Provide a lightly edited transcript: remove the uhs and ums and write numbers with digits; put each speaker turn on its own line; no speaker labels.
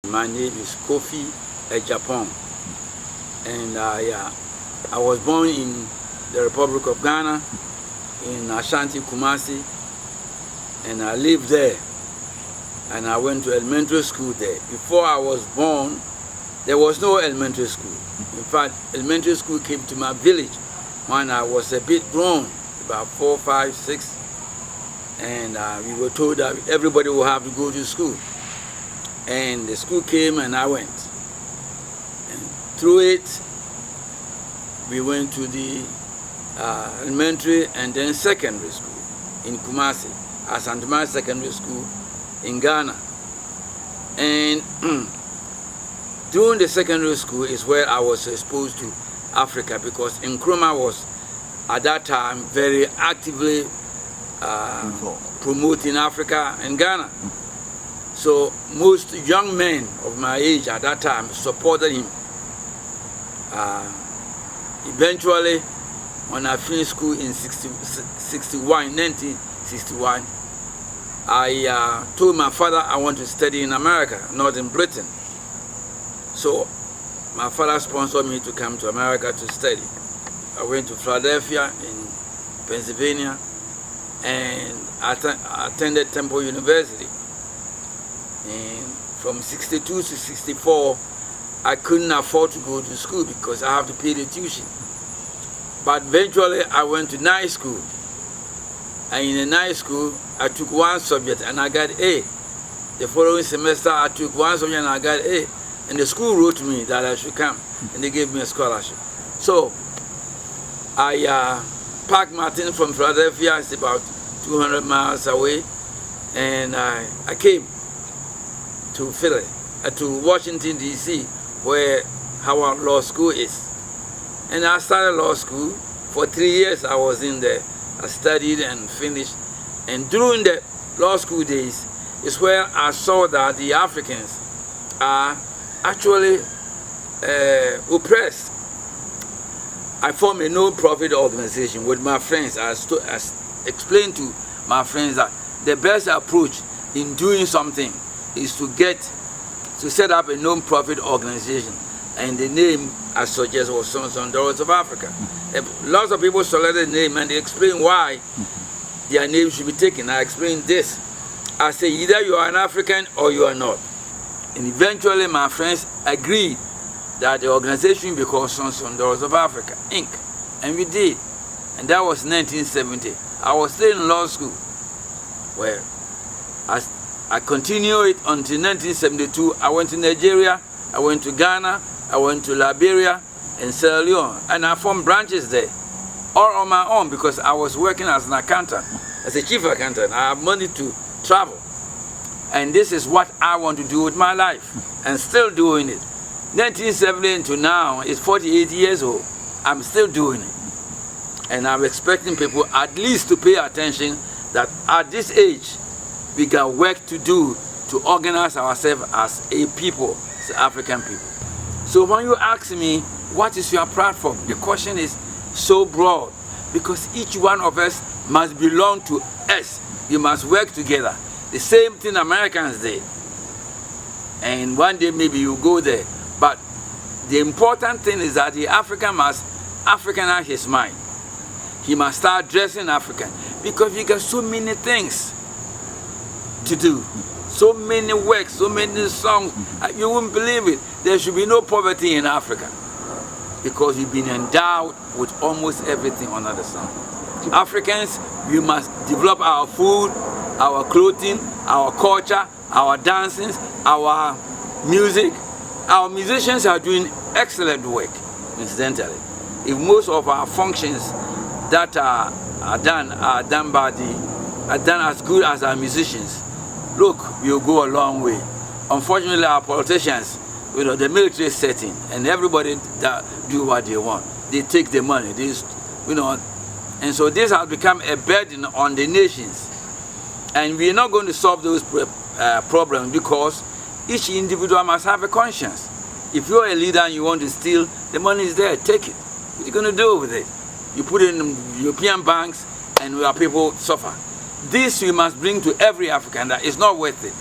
My name is Kofi Agyapong, and I was born in the Republic of Ghana, in Ashanti, Kumasi, and I lived there, and I went to elementary school there. Before I was born, there was no elementary school. In fact, elementary school came to my village when I was a bit grown, about 4, 5, 6, and we were told that everybody will have to go to school. And the school came and I went. And through it, we went to the elementary and then secondary school in Kumasi, Asantuma Secondary School in Ghana. And during the secondary school is where I was exposed to Africa, because Nkrumah was at that time very actively promoting Africa and Ghana. So most young men of my age at that time supported him. Eventually, when I finished school in 1961, I told my father I want to study in America, not in Britain. So my father sponsored me to come to America to study. I went to Philadelphia in Pennsylvania and attended Temple University. And from 62 to 64, I couldn't afford to go to school because I have to pay the tuition. But eventually, I went to night school. And in the night school, I took one subject and I got A. The following semester, I took one subject and I got A. And the school wrote me that I should come, and they gave me a scholarship. So I packed my things from Philadelphia. It's about 200 miles away, and I came to to Washington, D.C., where Howard Law School is. And I started law school. For 3 years I was in there. I studied and finished. And during the law school days is where I saw that the Africans are actually oppressed. I formed a non-profit organization with my friends. I explained to my friends that the best approach in doing something is to set up a non-profit organization, and the name I suggest was Sons and Daughters of Africa. Lots of people selected the name and they explained why their name should be taken. I explained this. I say either you are an African or you are not. And eventually my friends agreed that the organization be called Sons and Daughters of Africa, Inc. And we did. And that was 1970. I was still in law school, where I continued it until 1972. I went to Nigeria, I went to Ghana, I went to Liberia and Sierra Leone, and I formed branches there, all on my own, because I was working as an accountant, as a chief accountant. I have money to travel. And this is what I want to do with my life, and still doing it. 1970 to now is 48 years old. I'm still doing it. And I'm expecting people at least to pay attention that at this age, we got work to do to organize ourselves as a people, as African people. So when you ask me, what is your platform? The question is so broad, because each one of us must belong to us. You must work together. The same thing Americans did. And one day maybe you go there. But the important thing is that the African must Africanize his mind. He must start dressing African, because we got so many things to do, so many works, so many songs. You wouldn't believe it. There should be no poverty in Africa, because we've been endowed with almost everything under the sun. Africans, we must develop our food, our clothing, our culture, our dancing, our music. Our musicians are doing excellent work, incidentally. If most of our functions that are done as good as our musicians, look, we'll go a long way. Unfortunately, our politicians, the military setting, and everybody that do what they want. They take the money, and so this has become a burden on the nations. And we're not going to solve those problems, because each individual must have a conscience. If you're a leader and you want to steal, the money is there, take it. What are you going to do with it? You put it in European banks and our people suffer. This we must bring to every African that it's not worth it.